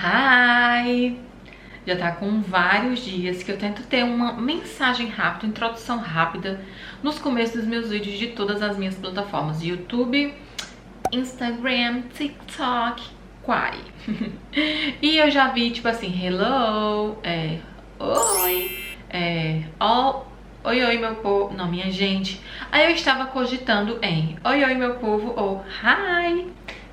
Hi! Já tá com vários dias que eu tento ter uma mensagem rápida, introdução rápida nos começos dos meus vídeos de todas as minhas plataformas: YouTube, Instagram, TikTok, Quai. E eu já vi tipo assim, hello, oi, oi meu povo, não, minha gente. Aí eu estava cogitando em oi meu povo ou hi.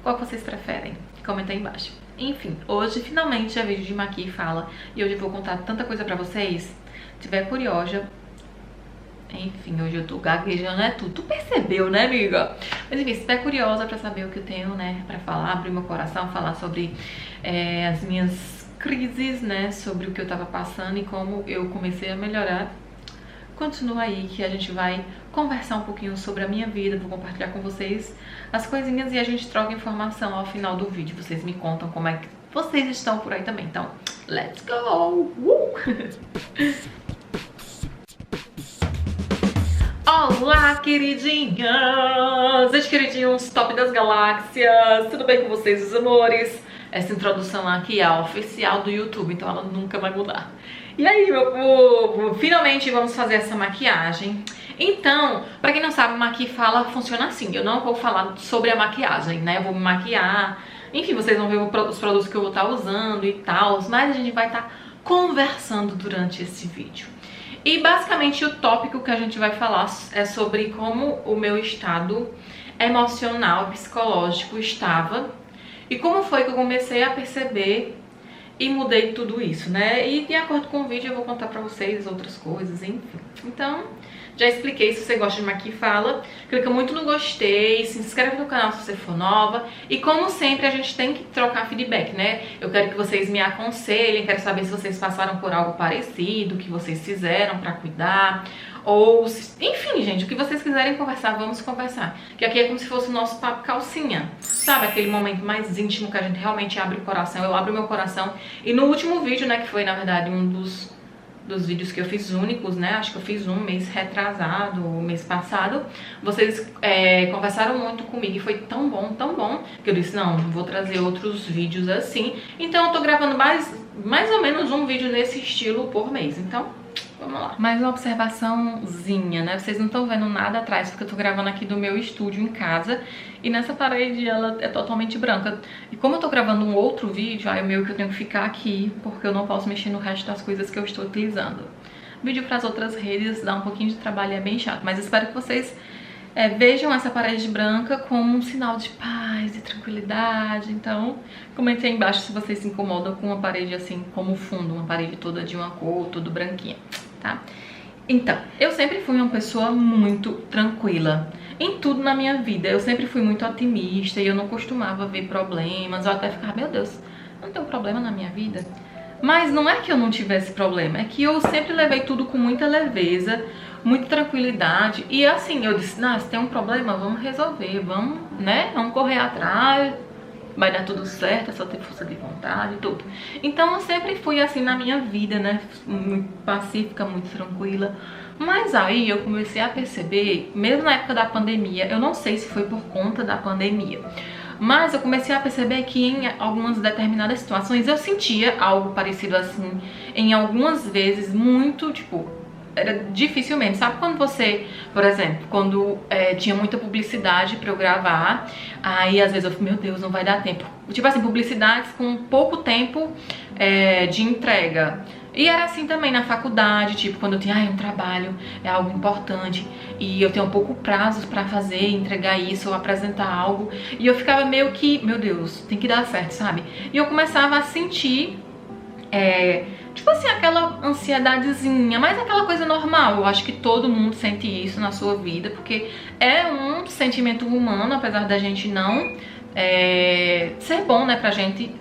Qual que vocês preferem? Comenta aí embaixo. Enfim, hoje finalmente é vídeo de Maqui Fala e hoje eu vou contar tanta coisa pra vocês. Se tiver curiosa, enfim, hoje eu tô gaguejando, né? Tu percebeu, né, amiga? Mas enfim, se tiver curiosa pra saber o que eu tenho, né, pra falar, abrir meu coração, falar sobre as minhas crises, né, sobre o que eu tava passando e como eu comecei a melhorar, continua aí que a gente vai conversar um pouquinho sobre a minha vida, vou compartilhar com vocês as coisinhas e a gente troca informação ao final do vídeo. Vocês me contam como é que vocês estão por aí também. Então, let's go! Olá, queridinhas! Os queridinhos top das galáxias! Tudo bem com vocês, os amores? Essa introdução aqui é a oficial do YouTube, então ela nunca vai mudar. E aí, meu povo? Finalmente vamos fazer essa maquiagem. Então, pra quem não sabe, Maqui Fala funciona assim. Eu não vou falar sobre a maquiagem, né? Eu vou me maquiar. Enfim, vocês vão ver os produtos que eu vou estar usando e tal. Mas a gente vai estar conversando durante esse vídeo. E basicamente o tópico que a gente vai falar é sobre como o meu estado emocional, psicológico estava. E como foi que eu comecei a perceber e mudei tudo isso, né? E de acordo com o vídeo eu vou contar pra vocês outras coisas, enfim. Então, já expliquei. Se você gosta de Maqui Fala, clica muito no gostei, se inscreve no canal se você for nova. E como sempre, a gente tem que trocar feedback, né? Eu quero que vocês me aconselhem, quero saber se vocês passaram por algo parecido, o que vocês fizeram pra cuidar. Ou, enfim, gente, o que vocês quiserem conversar, vamos conversar. Que aqui é como se fosse o nosso papo calcinha. Sabe, aquele momento mais íntimo que a gente realmente abre o coração. Eu abro o meu coração. E no último vídeo, né, que foi, na verdade, um dos vídeos que eu fiz únicos, né, acho que eu fiz um mês retrasado, mês passado, vocês conversaram muito comigo e foi tão bom, que eu disse, não, vou trazer outros vídeos assim. Então eu tô gravando mais ou menos um vídeo nesse estilo por mês, então vamos lá. Mais uma observaçãozinha, né? Vocês não estão vendo nada atrás, porque eu tô gravando aqui do meu estúdio em casa. E nessa parede ela é totalmente branca. E como eu tô gravando um outro vídeo, aí meio que eu tenho que ficar aqui, porque eu não posso mexer no resto das coisas que eu estou utilizando. Vídeo para as outras redes dá um pouquinho de trabalho e é bem chato. Mas espero que vocês vejam essa parede branca como um sinal de paz e tranquilidade. Então, comentem aí embaixo se vocês se incomodam com uma parede assim como fundo, uma parede toda de uma cor, toda branquinha, tá? Então, eu sempre fui uma pessoa muito tranquila em tudo na minha vida. Eu sempre fui muito otimista e eu não costumava ver problemas. Eu até ficava, meu Deus, não tem um problema na minha vida? Mas não é que eu não tivesse problema, é que eu sempre levei tudo com muita leveza, muita tranquilidade. E assim, eu disse, se tem um problema, vamos resolver, vamos, né? Vamos correr atrás, vai dar tudo certo, é só ter força de vontade e tudo. Então eu sempre fui assim na minha vida, né? Muito pacífica, muito tranquila. Mas aí eu comecei a perceber, mesmo na época da pandemia, eu não sei se foi por conta da pandemia, mas eu comecei a perceber que em algumas determinadas situações eu sentia algo parecido assim, em algumas vezes muito, tipo, era dificilmente. Sabe quando você, por exemplo, quando tinha muita publicidade pra eu gravar, aí às vezes eu falei, meu Deus, não vai dar tempo. Tipo assim, publicidades com pouco tempo de entrega. E era assim também na faculdade, tipo, quando eu tinha um trabalho, é algo importante e eu tenho pouco prazos pra fazer, entregar isso ou apresentar algo, e eu ficava meio que, meu Deus, tem que dar certo, sabe? E eu começava a sentir, tipo assim, aquela ansiedadezinha, mas aquela coisa normal. Eu acho que todo mundo sente isso na sua vida, porque é um sentimento humano, apesar da gente não ser bom, né, pra gente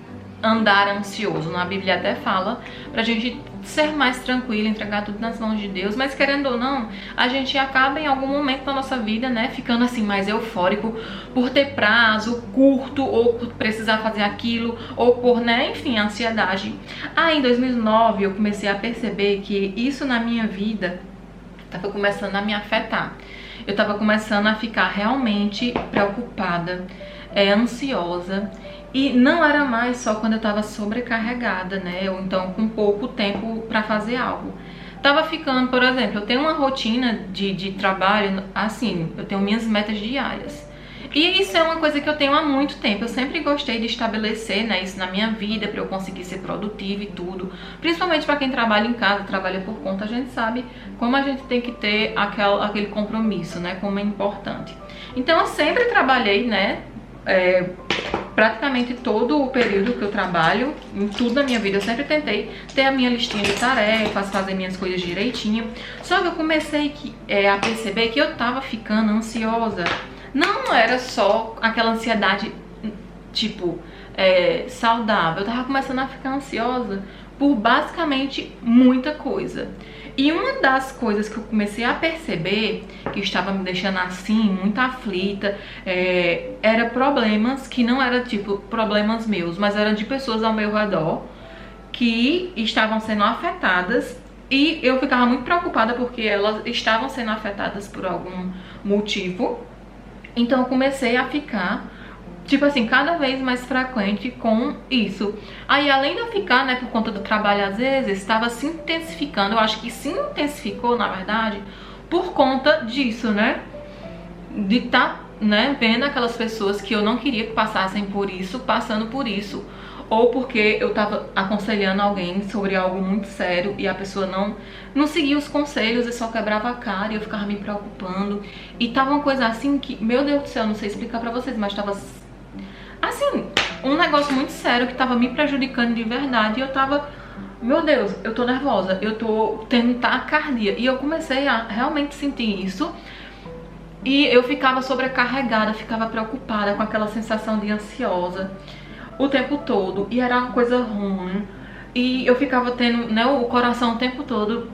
andar ansioso. Na Bíblia até fala pra gente ser mais tranquilo, entregar tudo nas mãos de Deus, mas querendo ou não, a gente acaba em algum momento da nossa vida, né, ficando assim mais eufórico por ter prazo curto, ou por precisar fazer aquilo, ou por, né, enfim, ansiedade. Aí em 2009 eu comecei a perceber que isso na minha vida tava começando a me afetar. Eu tava começando a ficar realmente preocupada, ansiosa. E não era mais só quando eu tava sobrecarregada, né? Ou então com pouco tempo pra fazer algo. Tava ficando, por exemplo, eu tenho uma rotina de trabalho, assim, eu tenho minhas metas diárias. E isso é uma coisa que eu tenho há muito tempo. Eu sempre gostei de estabelecer, né, isso na minha vida, pra eu conseguir ser produtiva e tudo. Principalmente pra quem trabalha em casa, trabalha por conta, a gente sabe como a gente tem que ter aquele compromisso, né, como é importante. Então eu sempre trabalhei, né, praticamente todo o período que eu trabalho, em tudo na minha vida, eu sempre tentei ter a minha listinha de tarefas, fazer minhas coisas direitinho. Só que eu comecei a perceber que eu tava ficando ansiosa. Não era só aquela ansiedade, tipo, saudável. Eu tava começando a ficar ansiosa por basicamente muita coisa. E uma das coisas que eu comecei a perceber, que estava me deixando assim, muito aflita, era problemas que não eram tipo problemas meus, mas eram de pessoas ao meu redor que estavam sendo afetadas. E eu ficava muito preocupada porque elas estavam sendo afetadas por algum motivo. Então eu comecei a ficar, tipo assim, cada vez mais frequente com isso. Aí além de eu ficar, né, por conta do trabalho às vezes, estava se intensificando. Eu acho que se intensificou, na verdade, por conta disso, né? De estar, né, vendo aquelas pessoas que eu não queria que passassem por isso, passando por isso. Ou porque eu tava aconselhando alguém sobre algo muito sério e a pessoa não seguia os conselhos e só quebrava a cara e eu ficava me preocupando. E tava uma coisa assim que, meu Deus do céu, não sei explicar pra vocês, mas tava assim, um negócio muito sério que tava me prejudicando de verdade. E eu tava, meu Deus, eu tô nervosa, eu tô tendo taquicardia. E eu comecei a realmente sentir isso. E eu ficava sobrecarregada, ficava preocupada com aquela sensação de ansiosa o tempo todo, e era uma coisa ruim. E eu ficava tendo, né, o coração o tempo todo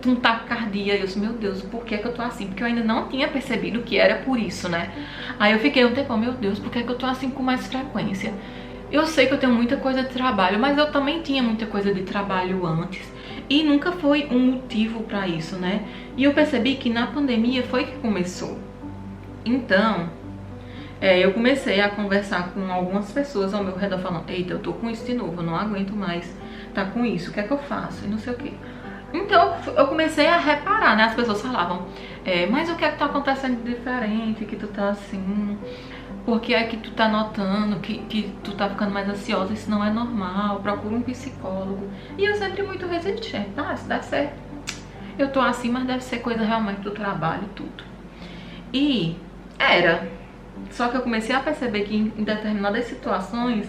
com taquicardia. E eu disse, meu Deus, por que que eu tô assim? Porque eu ainda não tinha percebido que era por isso, né? Aí eu fiquei um tempo, meu Deus, por que que eu tô assim com mais frequência? Eu sei que eu tenho muita coisa de trabalho, mas eu também tinha muita coisa de trabalho antes. E nunca foi um motivo pra isso, né? E eu percebi que na pandemia foi que começou. Então, eu comecei a conversar com algumas pessoas ao meu redor falando, eita, eu tô com isso de novo, eu não aguento mais tá com isso, o que é que eu faço? E não sei o que. Então eu comecei a reparar, né? As pessoas falavam, mas o que é que tá acontecendo de diferente, que tu tá assim, por que é que tu tá notando que tu tá ficando mais ansiosa, isso não é normal, procura um psicólogo. E eu sempre muito resistente, isso deve ser, eu tô assim, mas deve ser coisa realmente do trabalho e tudo. E só que eu comecei a perceber que em determinadas situações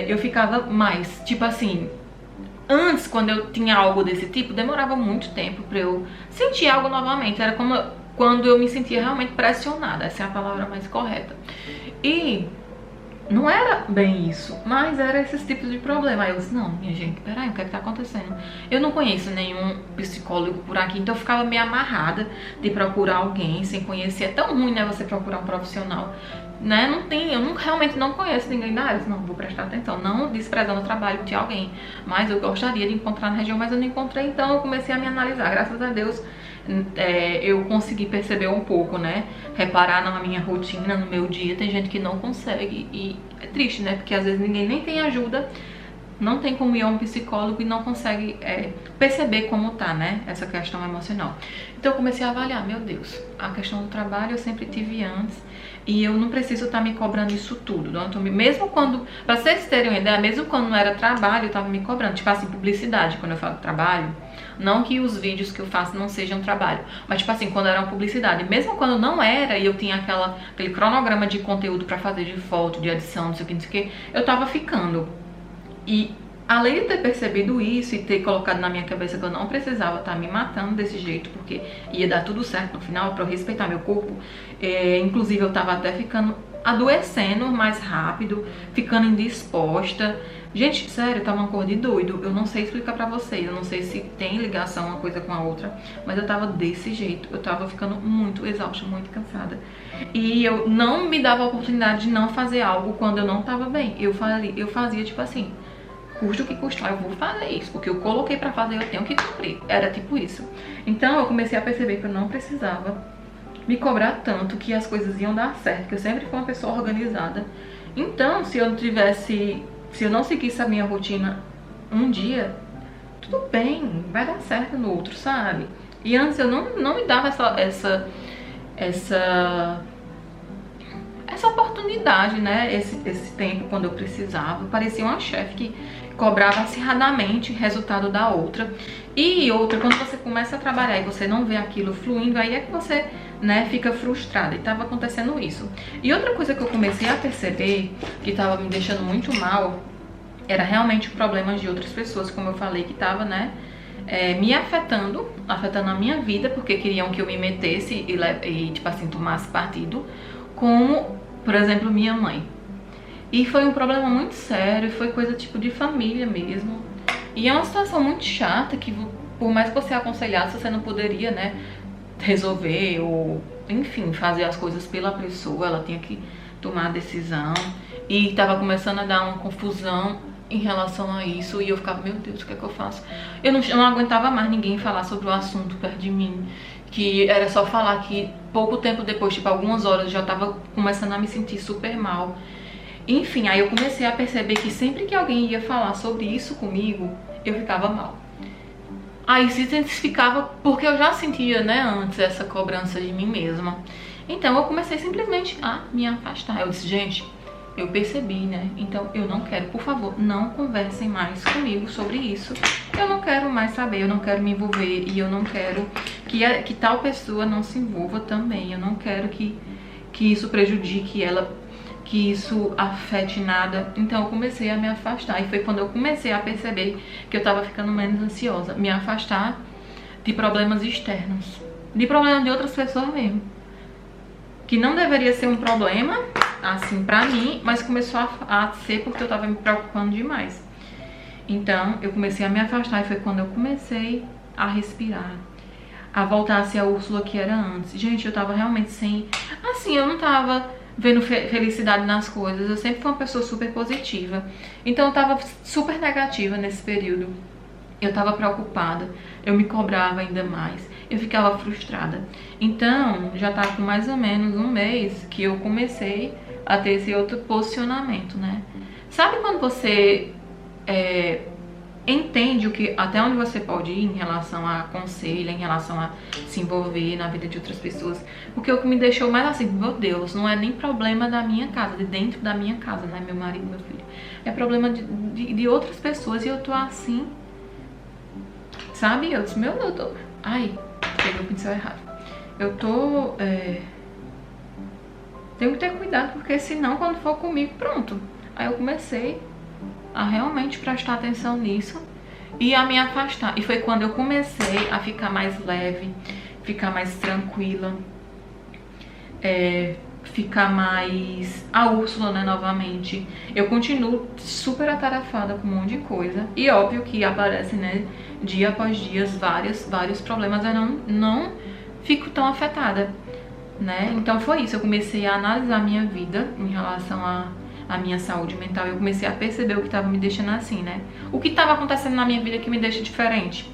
eu ficava mais, tipo assim, antes quando eu tinha algo desse tipo, demorava muito tempo pra eu sentir algo novamente. Era como quando eu me sentia realmente pressionada, essa é a palavra mais correta. E não era bem isso, mas era esses tipos de problema. Aí eu disse, não, minha gente, peraí, o que é que tá acontecendo? Eu não conheço nenhum psicólogo por aqui, então eu ficava meio amarrada de procurar alguém sem conhecer. É tão ruim, né, você procurar um profissional, né? Eu realmente não conheço ninguém da área. Eu disse, não, vou prestar atenção, não desprezando o trabalho de alguém, mas eu gostaria de encontrar na região, mas eu não encontrei, então eu comecei a me analisar. Graças a Deus, eu consegui perceber um pouco, né, reparar na minha rotina, no meu dia. Tem gente que não consegue e é triste, né, porque às vezes ninguém nem tem ajuda, não tem como ir a um psicólogo e não consegue perceber como tá, né, essa questão emocional. Então eu comecei a avaliar, meu Deus, a questão do trabalho eu sempre tive antes e eu não preciso estar me cobrando isso tudo. Mesmo quando, pra vocês terem uma ideia, mesmo quando não era trabalho, eu tava me cobrando, tipo assim, publicidade. Quando eu falo trabalho, não que os vídeos que eu faço não sejam trabalho, mas tipo assim, quando era uma publicidade, mesmo quando não era e eu tinha aquele cronograma de conteúdo pra fazer, de foto, de edição, não sei o que, eu tava ficando. E além de ter percebido isso e ter colocado na minha cabeça que eu não precisava estar me matando desse jeito, porque ia dar tudo certo no final, pra eu respeitar meu corpo, inclusive eu tava até ficando adoecendo mais rápido, ficando indisposta. Gente, sério, tava uma cor de doido. Eu não sei explicar pra vocês, eu não sei se tem ligação uma coisa com a outra, mas eu tava desse jeito. Eu tava ficando muito exausta, muito cansada. E eu não me dava a oportunidade de não fazer algo quando eu não tava bem. Eu fazia tipo assim, custa o que custar, eu vou fazer isso, porque eu coloquei pra fazer, eu tenho que cumprir. Era tipo isso. Então eu comecei a perceber que eu não precisava me cobrar tanto, que as coisas iam dar certo, que eu sempre fui uma pessoa organizada. Então, se eu não seguisse a minha rotina um dia, tudo bem, vai dar certo no outro, sabe? E antes eu não me dava essa oportunidade, né? Esse tempo quando eu precisava. Eu parecia uma chefe que cobrava acirradamente resultado da outra. E outra, quando você começa a trabalhar e você não vê aquilo fluindo, aí é que você, né, fica frustrada. E tava acontecendo isso. E outra coisa que eu comecei a perceber, que tava me deixando muito mal, era realmente problemas de outras pessoas, como eu falei, que tava, né, me afetando a minha vida, porque queriam que eu me metesse e tipo assim, tomasse partido, como, por exemplo, minha mãe. E foi um problema muito sério, foi coisa tipo de família mesmo. E é uma situação muito chata que, por mais que você aconselhasse, você não poderia, né, resolver ou, enfim, fazer as coisas pela pessoa. Ela tinha que tomar a decisão. E tava começando a dar uma confusão em relação a isso. E eu ficava, meu Deus, o que é que eu faço? Eu não aguentava mais ninguém falar sobre o assunto perto de mim. Que era só falar que pouco tempo depois, tipo algumas horas, eu já tava começando a me sentir super mal. Enfim, aí eu comecei a perceber que sempre que alguém ia falar sobre isso comigo, eu ficava mal. Aí se intensificava porque eu já sentia, né, antes essa cobrança de mim mesma. Então eu comecei simplesmente a me afastar. Eu disse, gente, eu percebi, né, então eu não quero, por favor, não conversem mais comigo sobre isso. Eu não quero mais saber, eu não quero me envolver e eu não quero que tal pessoa não se envolva também. Eu não quero que isso prejudique ela, que isso afete nada. Então eu comecei a me afastar. E foi quando eu comecei a perceber que eu tava ficando menos ansiosa. Me afastar de problemas externos, de problemas de outras pessoas mesmo, que não deveria ser um problema, assim, pra mim, mas começou a ser porque eu tava me preocupando demais. Então eu comecei a me afastar e foi quando eu comecei a respirar, a voltar a ser a Úrsula que era antes. Gente, eu tava realmente sem... Assim, eu não tava vendo felicidade nas coisas. Eu sempre fui uma pessoa super positiva. Então eu tava super negativa nesse período. Eu tava preocupada, eu me cobrava ainda mais, eu ficava frustrada. Então, já tá com mais ou menos um mês que eu comecei a ter esse outro posicionamento, né? Sabe quando você entende até onde você pode ir em relação a conselho, em relação a se envolver na vida de outras pessoas? Porque o que me deixou mais assim, meu Deus, não é nem problema da minha casa, de dentro da minha casa, né? Meu marido, meu filho. É problema de outras pessoas e eu tô assim, sabe? Eu disse, meu Deus, ai, peguei o pincel errado. Eu tô... tenho que ter cuidado, porque senão quando for comigo, pronto. Aí eu comecei a realmente prestar atenção nisso e a me afastar. E foi quando eu comecei a ficar mais leve, ficar mais tranquila, ficar mais a Úrsula, né, novamente. Eu continuo super atarefada com um monte de coisa. E óbvio que aparecem, né, dia após dia, vários problemas. Eu não fico tão afetada, né? Então foi isso, eu comecei a analisar a minha vida em relação a minha saúde mental. Eu comecei a perceber o que estava me deixando assim, né? O que estava acontecendo na minha vida que me deixa diferente.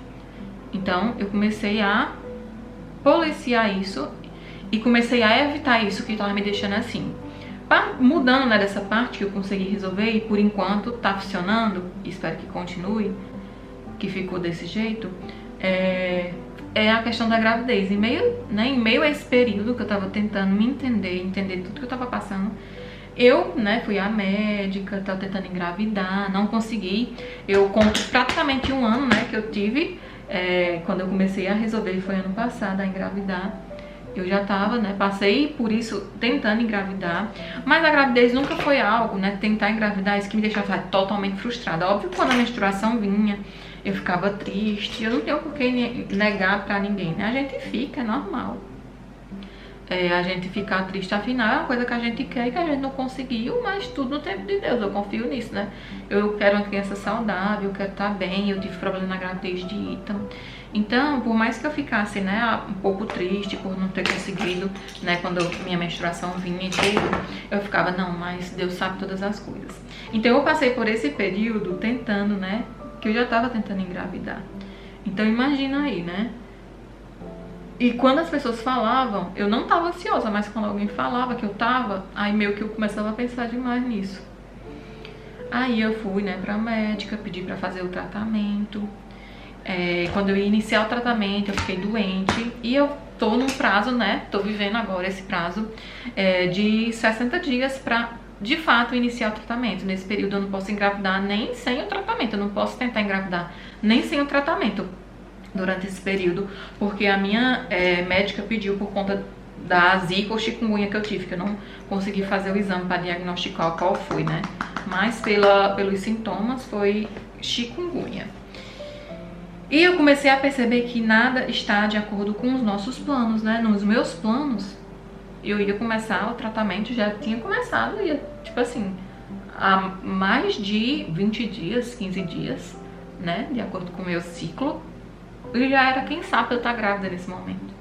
Então eu comecei a policiar isso e comecei a evitar isso que estava me deixando assim. Mudando, né, dessa parte que eu consegui resolver e por enquanto tá funcionando, espero que continue, que ficou desse jeito, é a questão da gravidez. Em meio a esse período que eu tava tentando me entender tudo que eu tava passando, eu, né, fui à médica, tava tentando engravidar, não consegui. Eu conto praticamente um ano, né, que eu tive, quando eu comecei a resolver, foi ano passado, a engravidar. Eu já tava, né, passei por isso tentando engravidar, mas a gravidez nunca foi algo, né, tentar engravidar, isso que me deixava totalmente frustrada. Óbvio que quando a menstruação vinha, eu ficava triste, eu não tenho por que negar pra ninguém, né, a gente fica, é normal. A gente ficar triste, afinal é uma coisa que a gente quer e que a gente não conseguiu, mas tudo no tempo de Deus, eu confio nisso, né? Eu quero uma criança saudável, eu quero estar bem, eu tive problema na gravidez de Ethan. Então, por mais que eu ficasse, né, um pouco triste por não ter conseguido, né, quando minha menstruação vinha e tudo, eu ficava, não, mas Deus sabe todas as coisas. Então eu passei por esse período tentando, né, que eu já tava tentando engravidar. Então imagina aí, né? E quando as pessoas falavam, eu não tava ansiosa, mas quando alguém falava que eu tava, aí meio que eu começava a pensar demais nisso. Aí eu fui, né, pra médica, pedi pra fazer o tratamento. Quando eu ia iniciar o tratamento, eu fiquei doente. E eu tô num prazo, né, tô vivendo agora esse prazo de 60 dias pra, de fato, iniciar o tratamento. Nesse período eu não posso engravidar nem sem o tratamento, eu não posso tentar engravidar nem sem o tratamento durante esse período, porque a minha médica pediu por conta da zika ou chikungunya que eu tive, que eu não consegui fazer o exame para diagnosticar qual foi, né? Mas pelos sintomas foi chikungunya. E eu comecei a perceber que nada está de acordo com os nossos planos, né? Nos meus planos, eu ia começar o tratamento, já tinha começado, ia, tipo assim, há mais de 20 dias, 15 dias, né? De acordo com o meu ciclo. E já era, quem sabe, eu estar grávida nesse momento.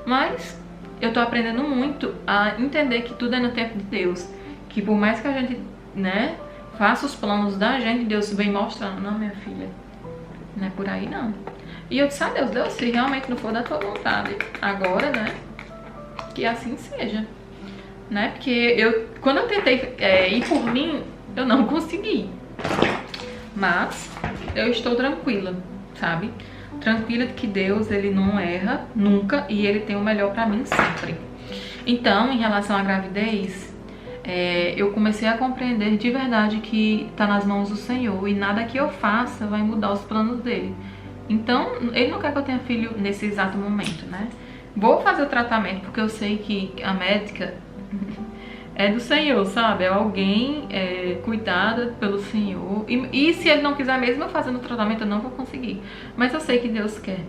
Mas eu tô aprendendo muito a entender que tudo é no tempo de Deus. Que por mais que a gente, né, faça os planos da gente, Deus vem mostrando, não, minha filha, não é por aí não. E eu disse a Deus, se realmente não for da tua vontade agora, né, que assim seja. Né, porque quando eu tentei ir por mim, eu não consegui. Mas eu estou tranquila, sabe? Tranquila de que Deus, ele não erra nunca e ele tem o melhor pra mim sempre. Então, em relação à gravidez, eu comecei a compreender de verdade que tá nas mãos do Senhor e nada que eu faça vai mudar os planos dele. Então, ele não quer que eu tenha filho nesse exato momento, né? Vou fazer o tratamento porque eu sei que a médica é do Senhor, sabe? É alguém cuidada pelo Senhor. E se ele não quiser mesmo eu fazendo o tratamento, eu não vou conseguir. Mas eu sei que Deus quer,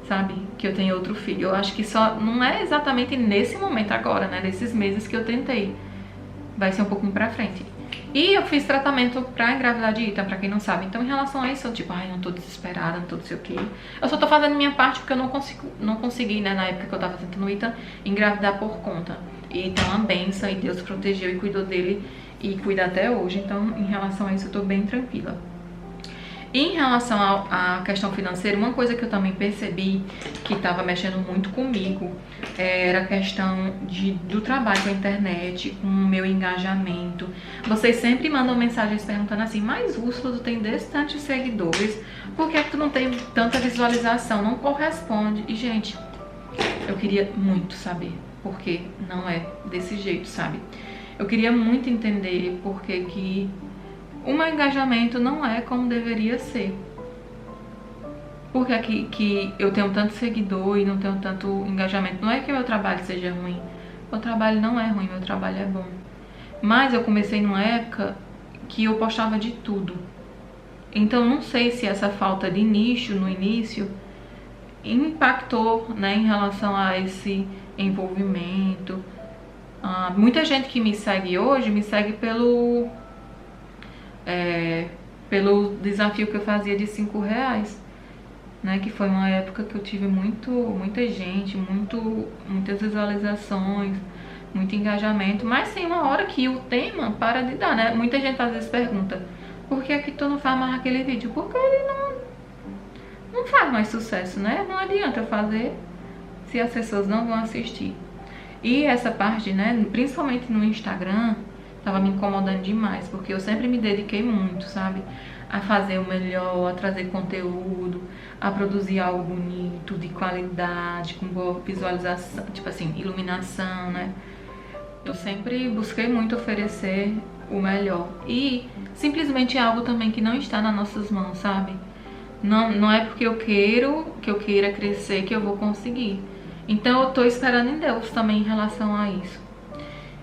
sabe? Que eu tenha outro filho. Eu acho que só não é exatamente nesse momento agora, né? Nesses meses que eu tentei. Vai ser um pouquinho pra frente. E eu fiz tratamento pra engravidar de Ita, pra quem não sabe. Então, em relação a isso, eu tipo, ai, não tô desesperada, não tô não sei o quê. Eu só tô fazendo minha parte porque eu não consegui, né? Na época que eu tava tentando Ita, engravidar por conta. E então, uma benção, e Deus protegeu e cuidou dele e cuida até hoje. Então, em relação a isso, eu tô bem tranquila. E em relação à questão financeira, uma coisa que eu também percebi que estava mexendo muito comigo era a questão do trabalho com a internet, com o meu engajamento. Vocês sempre mandam mensagens perguntando assim, mas Úrsula, tu tem tantos seguidores, por que tu não tem tanta visualização? Não corresponde. E, gente, eu queria muito saber por que não é desse jeito, sabe? Eu queria muito entender por que o meu engajamento não é como deveria ser. Por que eu tenho tanto seguidor e não tenho tanto engajamento? Não é que meu trabalho seja ruim. Meu trabalho não é ruim, meu trabalho é bom. Mas eu comecei numa época que eu postava de tudo. Então não sei se essa falta de nicho no início impactou, né, em relação a esse envolvimento. Muita gente que me segue hoje me segue pelo desafio que eu fazia de R$5, né? Que foi uma época que eu tive muita gente, muitas visualizações, muito engajamento, mas tem uma hora que o tema para de dar, né? Muita gente às vezes pergunta, por que é que tu não faz mais aquele vídeo? Porque ele não faz mais sucesso, né? Não adianta fazer se as pessoas não vão assistir. E essa parte, né, principalmente no Instagram, tava me incomodando demais, porque eu sempre me dediquei muito, sabe? A fazer o melhor, a trazer conteúdo, a produzir algo bonito, de qualidade, com boa visualização, tipo assim, iluminação, né? Eu sempre busquei muito oferecer o melhor. E simplesmente é algo também que não está nas nossas mãos, sabe? Não é porque eu queira crescer que eu vou conseguir. Então eu tô esperando em Deus também em relação a isso.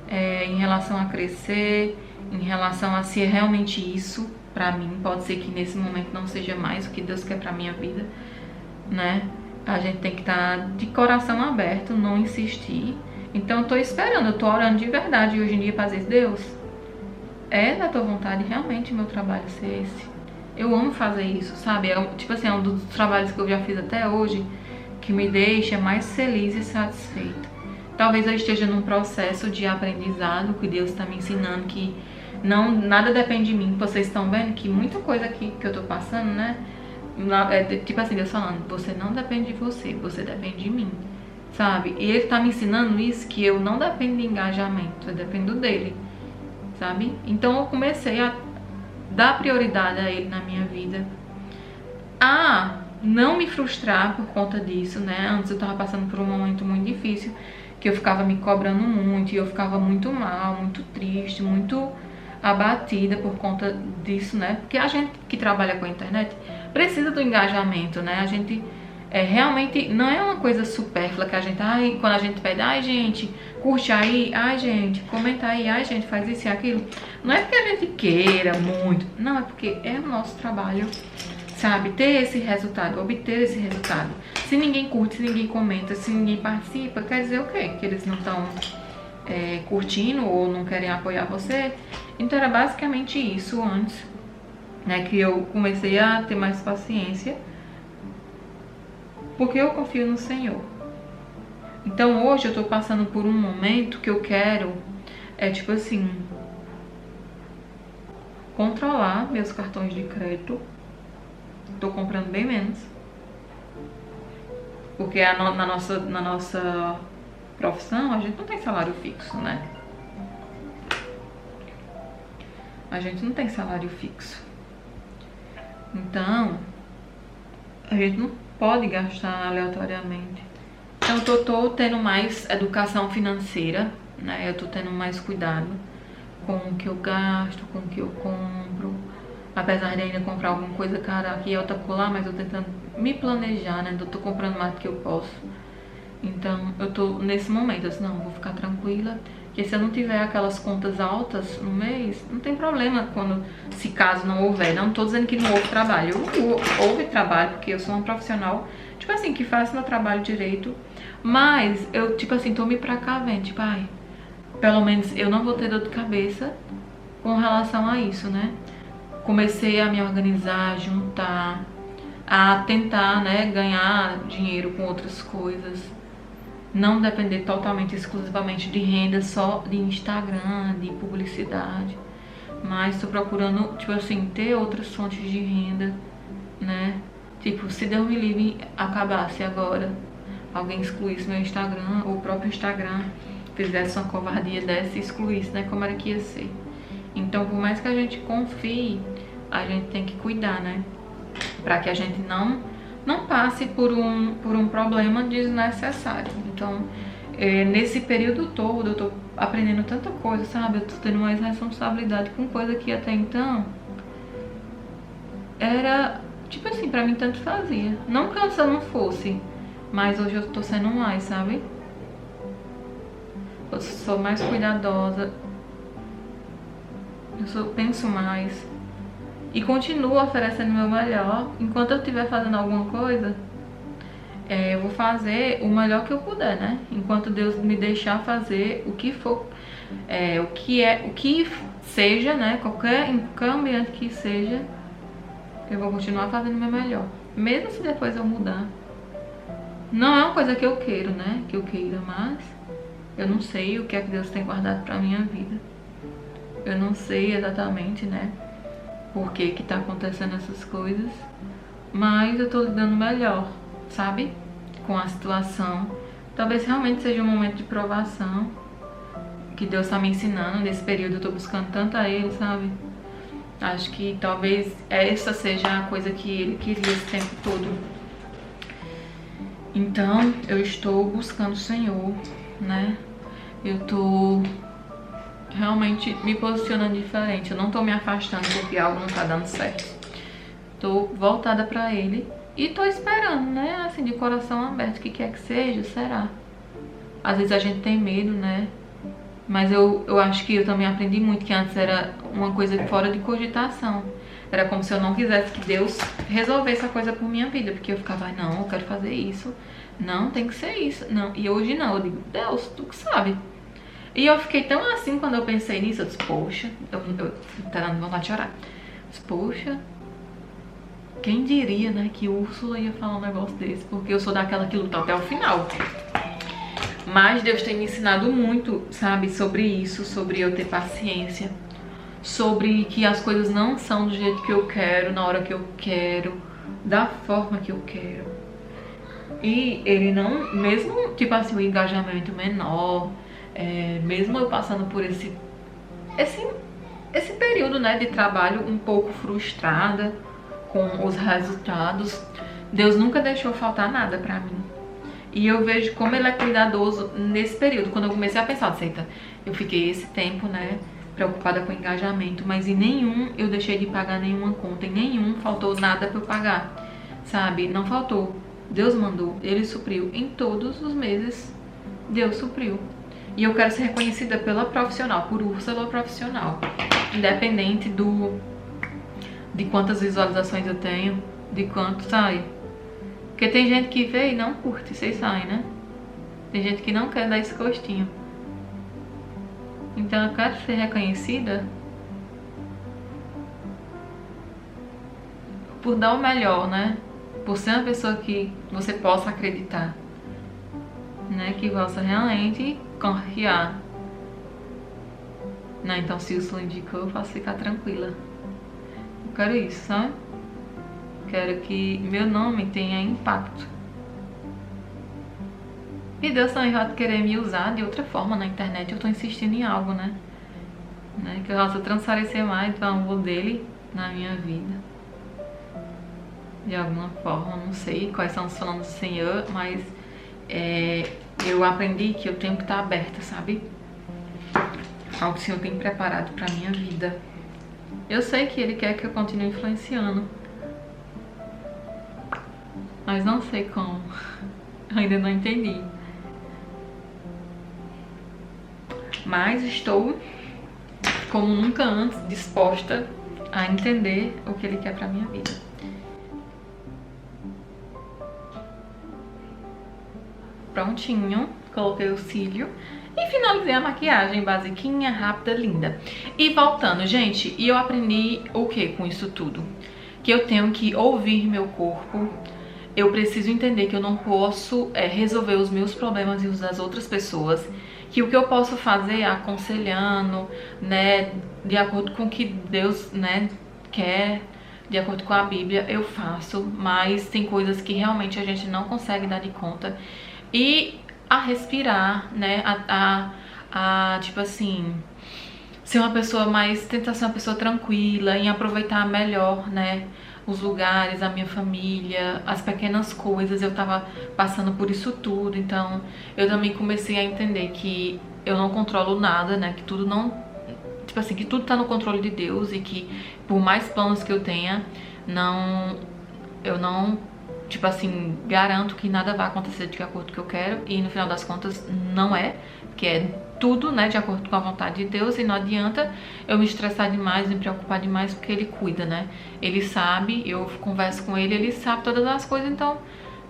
Em relação a crescer, em relação a ser realmente isso pra mim. Pode ser que nesse momento não seja mais o que Deus quer pra minha vida, né? A gente tem que estar de coração aberto, não insistir. Então eu tô esperando, eu tô orando de verdade hoje em dia pra dizer, Deus, é da tua vontade realmente meu trabalho ser esse? Eu amo fazer isso, sabe? Tipo assim, é um dos trabalhos que eu já fiz até hoje que me deixa mais feliz e satisfeita. Talvez eu esteja num processo de aprendizado que Deus está me ensinando, que nada depende de mim. Vocês estão vendo que muita coisa aqui que eu tô passando, né? Tipo assim, Deus falando, você não depende de você, você depende de mim, sabe? E ele tá me ensinando isso, que eu não dependo de engajamento, eu dependo dele, sabe? Então eu comecei a dar prioridade a ele na minha vida, a não me frustrar por conta disso, né? Antes eu tava passando por um momento muito difícil, que eu ficava me cobrando muito, e eu ficava muito mal, muito triste, muito abatida por conta disso, né? Porque a gente que trabalha com a internet precisa do engajamento, né? A gente realmente não é uma coisa supérflua que a gente, quando a gente pede, gente, curte aí, gente, comenta aí, gente, faz isso e aquilo. Não é porque a gente queira muito, não, é porque é o nosso trabalho, sabe? Ter esse resultado, obter esse resultado. Se ninguém curte, se ninguém comenta, se ninguém participa, quer dizer o quê? Que eles não estão curtindo ou não querem apoiar você. Então era basicamente isso antes, né, que eu comecei a ter mais paciência, porque eu confio no Senhor. Então hoje eu tô passando por um momento que eu quero, tipo assim, controlar meus cartões de crédito. Tô comprando bem menos, porque na nossa profissão a gente não tem salário fixo, né? A gente não tem salário fixo. Então, a gente não pode gastar aleatoriamente. Então, eu tô tendo mais educação financeira, né? Eu tô tendo mais cuidado com o que eu gasto, com o que eu compro. Apesar de ainda comprar alguma coisa cara aqui e outra colar, mas eu tô tentando me planejar, né? Eu tô comprando mais do que eu posso. Então, eu tô nesse momento, eu disse, não, vou ficar tranquila. Porque se eu não tiver aquelas contas altas no mês, não tem problema se caso não houver. Não tô dizendo que não houve trabalho. Houve trabalho, porque eu sou uma profissional, tipo assim, que faço meu trabalho direito. Mas eu, tipo assim, tô me precavendo, tipo, pelo menos eu não vou ter dor de cabeça com relação a isso, né? Comecei a me organizar, juntar, a tentar, né, ganhar dinheiro com outras coisas. Não depender totalmente, exclusivamente de renda, só de Instagram, de publicidade. Mas tô procurando, tipo assim, ter outras fontes de renda, né? Tipo, se Deus me livre acabasse agora, alguém excluísse meu Instagram, ou o próprio Instagram fizesse uma covardia dessa e excluísse, né? Como era que ia ser. Então, por mais que a gente confie, a gente tem que cuidar, né? Pra que a gente não passe por um problema desnecessário. Então, nesse período todo, eu tô aprendendo tanta coisa, sabe? Eu tô tendo mais responsabilidade com coisa que até então era, tipo assim, pra mim tanto fazia. Não que eu não fosse, mas hoje eu tô sendo mais, sabe? Eu sou mais cuidadosa, penso mais. E continuo oferecendo o meu melhor. Enquanto eu estiver fazendo alguma coisa, eu vou fazer o melhor que eu puder, né? Enquanto Deus me deixar fazer o que for, o que seja, né? Em qualquer ambiente que seja, eu vou continuar fazendo o meu melhor. Mesmo se depois eu mudar. Não é uma coisa que eu quero, né? Que eu queira, mas eu não sei o que é que Deus tem guardado pra minha vida. Eu não sei exatamente, né? Por que que tá acontecendo essas coisas, mas eu tô lidando melhor, sabe? Com a situação. Talvez realmente seja um momento de provação que Deus tá me ensinando. Nesse período eu tô buscando tanto a Ele, sabe? Acho que talvez essa seja a coisa que Ele queria esse tempo todo. Então, eu estou buscando o Senhor, né? Eu tô realmente me posicionando diferente. Eu não tô me afastando porque algo não tá dando certo. Tô voltada pra Ele e tô esperando, né? Assim, de coração aberto, o que quer que seja, será. Às vezes a gente tem medo, né? Mas eu acho que eu também aprendi muito que antes era uma coisa fora de cogitação. Era como se eu não quisesse que Deus resolvesse a coisa por minha vida. Porque eu ficava, não, eu quero fazer isso. Não, tem que ser isso. Não. E hoje não, eu digo, Deus, tu que sabe. E eu fiquei tão assim quando eu pensei nisso. Eu disse, poxa, eu tá dando vontade de chorar. Eu disse, poxa, quem diria, né, que Úrsula ia falar um negócio desse. Porque eu sou daquela que luta até o final. Mas Deus tem me ensinado muito, sabe, sobre isso, sobre eu ter paciência, sobre que as coisas não são do jeito que eu quero, na hora que eu quero, da forma que eu quero. E ele não, mesmo tipo assim, o engajamento menor, mesmo eu passando por esse período, né, de trabalho um pouco frustrada com os resultados, Deus nunca deixou faltar nada pra mim. E eu vejo como ele é cuidadoso nesse período. Quando eu comecei a pensar, aceita, eu fiquei esse tempo, né, preocupada com o engajamento, mas em nenhum eu deixei de pagar nenhuma conta, em nenhum faltou nada pra eu pagar, sabe? Não faltou. Deus mandou, Ele supriu. Em todos os meses, Deus supriu. E eu quero ser reconhecida pela profissional, por Úrsula profissional. Independente de quantas visualizações eu tenho, de quanto sai. Porque tem gente que vê e não curte, vocês sabem, né? Tem gente que não quer dar esse gostinho. Então eu quero ser reconhecida por dar o melhor, né? Por ser uma pessoa que você possa acreditar, né? Que possa realmente confiar. Né? Então se o Úrsula indicou, eu posso ficar tranquila. Eu quero isso, sabe? Quero que meu nome tenha impacto. E Deus também vai querer me usar de outra forma na internet. Eu tô insistindo em algo, né? Que eu possa transparecer mais do amor dele na minha vida. De alguma forma, não sei quais são os planos do Senhor, mas eu aprendi que eu tenho que estar aberta, sabe? Ao que o Senhor tem preparado pra minha vida. Eu sei que Ele quer que eu continue influenciando, mas não sei como. Ainda não entendi. Mas estou, como nunca antes, disposta a entender o que Ele quer pra minha vida. Prontinho, coloquei o cílio e finalizei a maquiagem basiquinha, rápida, linda. E voltando, gente, e eu aprendi o que com isso tudo? Que eu tenho que ouvir meu corpo. Eu preciso entender que eu não posso resolver os meus problemas e os das outras pessoas. Que o que eu posso fazer é aconselhando, né, de acordo com o que Deus, né, quer, de acordo com a Bíblia, eu faço. Mas tem coisas que realmente a gente não consegue dar de conta. E a respirar, né, tipo assim, ser uma pessoa mais, tentar ser uma pessoa tranquila, em aproveitar melhor, né, os lugares, a minha família, as pequenas coisas. Eu tava passando por isso tudo, então eu também comecei a entender que eu não controlo nada, né, que tudo não, tipo assim, que tudo tá no controle de Deus e que por mais planos que eu tenha, eu não, tipo assim, garanto que nada vai acontecer de acordo com o que eu quero. E no final das contas não é, que é tudo, né, de acordo com a vontade de Deus. E não adianta eu me estressar demais, me preocupar demais, porque Ele cuida, né? Ele sabe, eu converso com Ele sabe todas as coisas. Então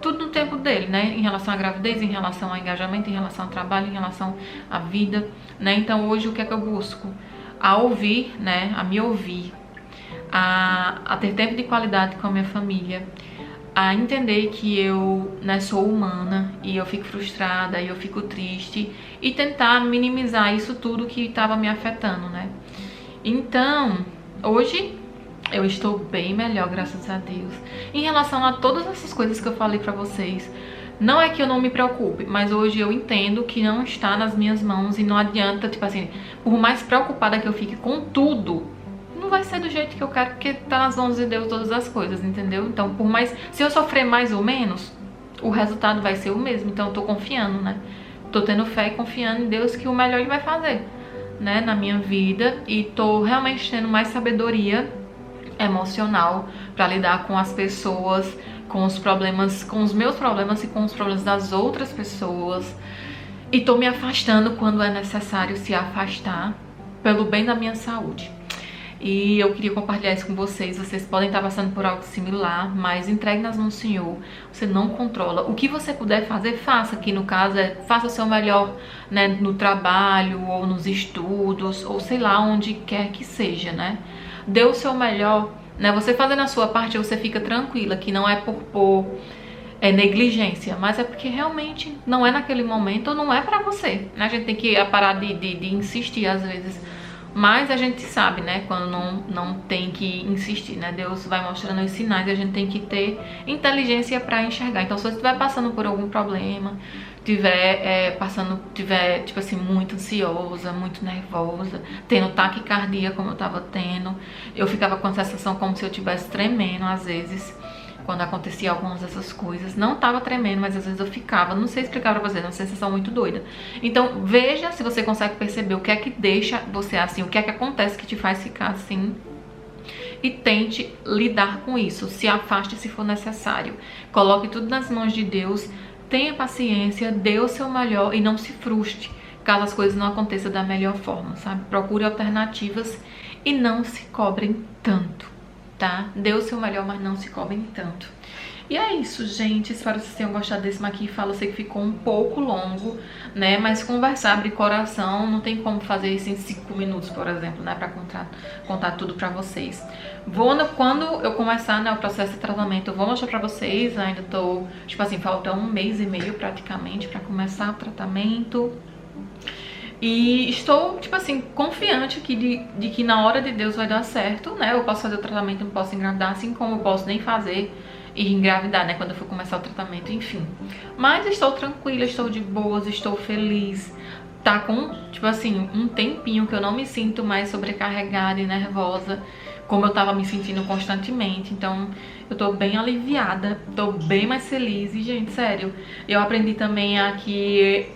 tudo no tempo dele, né? Em relação à gravidez, em relação ao engajamento, em relação ao trabalho, em relação à vida, né? Então hoje o que é que eu busco? A ouvir, né, a me ouvir, a ter tempo de qualidade com a minha família, a entender que eu, né, sou humana e eu fico frustrada e eu fico triste, e tentar minimizar isso tudo que estava me afetando, né? Então, hoje eu estou bem melhor, graças a Deus. Em relação a todas essas coisas que eu falei pra vocês, não é que eu não me preocupe, mas hoje eu entendo que não está nas minhas mãos e não adianta, tipo assim, por mais preocupada que eu fique com tudo, não vai ser do jeito que eu quero, porque tá nas mãos de Deus todas as coisas, entendeu? Então, por mais, se eu sofrer mais ou menos, o resultado vai ser o mesmo. Então eu tô confiando, né? Tô tendo fé e confiando em Deus que o melhor Ele vai fazer, né, na minha vida. E tô realmente tendo mais sabedoria emocional pra lidar com as pessoas, com os problemas, com os meus problemas e com os problemas das outras pessoas. E tô me afastando quando é necessário se afastar, pelo bem da minha saúde. E eu queria compartilhar isso com vocês. Vocês podem estar passando por algo similar, mas entregue nas mãos do Senhor. Você não controla. O que você puder fazer, faça. Aqui no caso faça o seu melhor, né, no trabalho ou nos estudos, ou sei lá, onde quer que seja, né? Dê o seu melhor, né? Você fazendo a sua parte, você fica tranquila, que não é por negligência, mas é porque realmente não é naquele momento ou não é pra você, né? A gente tem que parar de insistir às vezes Mas a gente sabe, né, quando não tem que insistir, né? Deus vai mostrando os sinais e a gente tem que ter inteligência pra enxergar. Então, se você estiver passando por algum problema, tiver, tipo assim, muito ansiosa, muito nervosa, tendo taquicardia como eu tava tendo, eu ficava com a sensação como se eu estivesse tremendo às vezes, quando acontecia algumas dessas coisas. Não tava tremendo, mas às vezes eu ficava, não sei explicar pra vocês, é uma sensação muito doida. Então veja se você consegue perceber o que é que deixa você assim, o que é que acontece que te faz ficar assim, e tente lidar com isso. Se afaste se for necessário, coloque tudo nas mãos de Deus, tenha paciência, dê o seu melhor e não se frustre caso as coisas não aconteçam da melhor forma, sabe? Procure alternativas e não se cobrem tanto, tá? Dê o seu melhor, mas não se cobrem tanto. E é isso, gente. Espero que vocês tenham gostado desse Maqui e Fala. Eu sei que ficou um pouco longo, né? Mas conversar, abrir coração, não tem como fazer isso em 5 minutos, por exemplo, né? Pra contar tudo pra vocês. Quando eu começar, né, o processo de tratamento, eu vou mostrar pra vocês. Ainda tô, tipo assim, falta 1 mês e meio praticamente pra começar o tratamento. E estou, tipo assim, confiante aqui de que na hora de Deus vai dar certo, né? Eu posso fazer o tratamento, não posso engravidar, assim como eu posso nem fazer e engravidar, né? Quando eu for começar o tratamento, enfim. Mas estou tranquila, estou de boas, estou feliz. Tá com, tipo assim, um tempinho que eu não me sinto mais sobrecarregada e nervosa, como eu tava me sentindo constantemente. Então eu tô bem aliviada, tô bem mais feliz. E, gente, sério, eu aprendi também aqui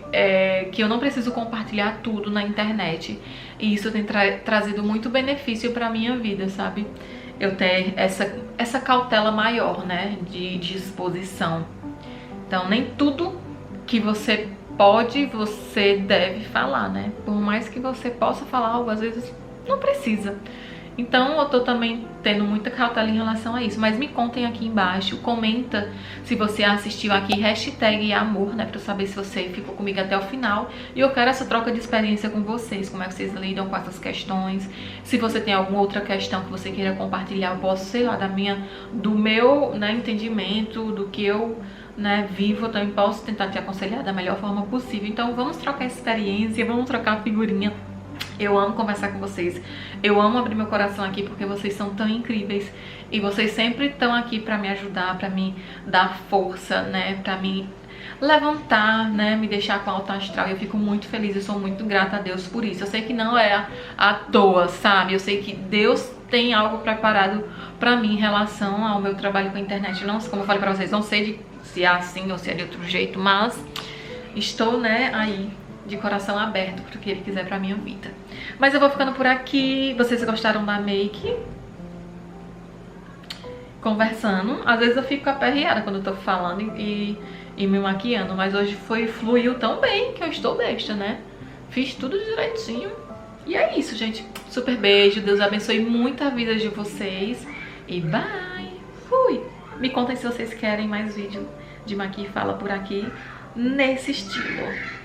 que eu não preciso compartilhar tudo na internet. E isso tem trazido muito benefício pra minha vida, sabe? Eu ter essa cautela maior, né, de exposição. Então nem tudo que você pode, você deve falar, né? Por mais que você possa falar algo, às vezes não precisa. Então eu tô também tendo muita cautela em relação a isso. Mas me contem aqui embaixo, comenta se você assistiu aqui, hashtag amor, né, pra eu saber se você ficou comigo até o final. E eu quero essa troca de experiência com vocês, como é que vocês lidam com essas questões. Se você tem alguma outra questão que você queira compartilhar, eu posso, sei lá, do meu, né, entendimento, do que eu, né, vivo, eu também posso tentar te aconselhar da melhor forma possível. Então vamos trocar experiência, vamos trocar figurinha. Eu amo conversar com vocês, eu amo abrir meu coração aqui porque vocês são tão incríveis e vocês sempre estão aqui pra me ajudar, pra me dar força, né, pra me levantar, né, me deixar com alta astral. Eu fico muito feliz, eu sou muito grata a Deus por isso. Eu sei que não é à toa, sabe? Eu sei que Deus tem algo preparado pra mim em relação ao meu trabalho com a internet. Não, como eu falei pra vocês, não sei se é assim ou se é de outro jeito, mas estou, né, aí de coração aberto pro que ele quiser pra minha vida. Mas eu vou ficando por aqui. Vocês gostaram da make? Conversando. Às vezes eu fico aperreada quando eu tô falando e me maquiando, mas hoje fluiu tão bem que eu estou besta, né? Fiz tudo direitinho. E é isso, gente. Super beijo. Deus abençoe muito a vida de vocês. E bye! Fui! Me contem se vocês querem mais vídeo de Maqui e Fala por aqui nesse estilo.